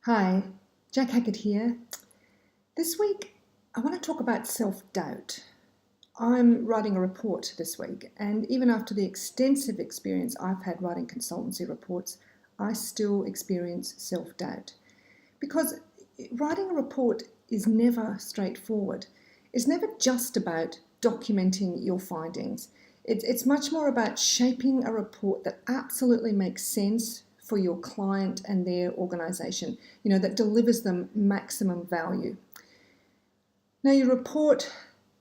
Hi, Jacq Hackett here. This week, I want to talk about self-doubt. I'm writing a report this week, and even after the extensive experience I've had writing consultancy reports, I still experience self-doubt. Because writing a report is never straightforward. It's never just about documenting your findings. It's much more about shaping a report that absolutely makes sense for your client and their organisation, that delivers them maximum value. Now, your report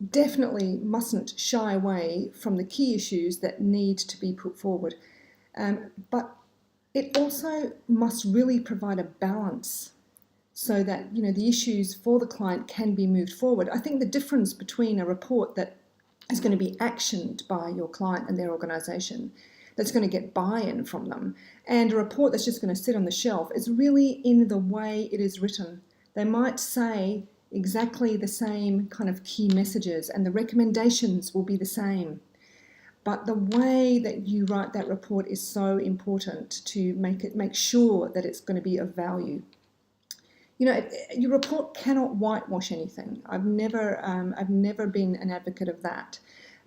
definitely mustn't shy away from the key issues that need to be put forward, but it also must really provide a balance so that the issues for the client can be moved forward. I think the difference between a report that is going to be actioned by your client and their organisation, that's going to get buy-in from them, and a report that's just going to sit on the shelf is really in the way it is written. They might say exactly the same kind of key messages and the recommendations will be the same, but the way that you write that report is so important to make sure that it's going to be of value. Your report cannot whitewash anything. I've never been an advocate of that.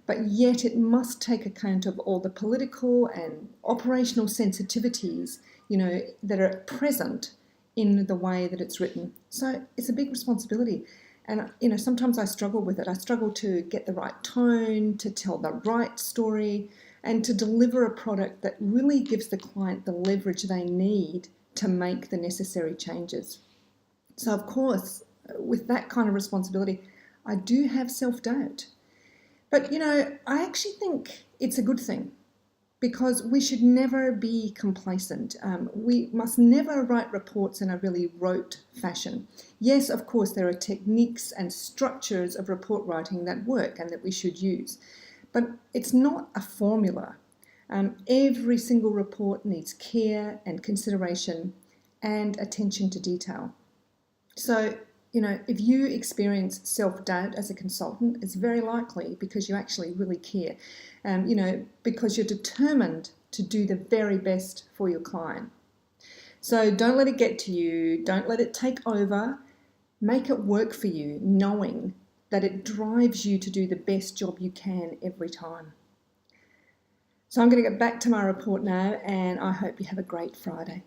But yet it must take account of all the political and operational sensitivities, that are present in the way that it's written. So it's a big responsibility. And, sometimes I struggle with it. I struggle to get the right tone, to tell the right story, and to deliver a product that really gives the client the leverage they need to make the necessary changes. So, of course, with that kind of responsibility, I do have self-doubt. But, I actually think it's a good thing because we should never be complacent. We must never write reports in a really rote fashion. Yes, of course, there are techniques and structures of report writing that work and that we should use, but it's not a formula. Every single report needs care and consideration and attention to detail. So, if you experience self-doubt as a consultant, it's very likely because you actually really care, because you're determined to do the very best for your client. So don't let it get to you. Don't let it take over. Make it work for you, knowing that it drives you to do the best job you can every time. So I'm going to get back to my report now, and I hope you have a great Friday.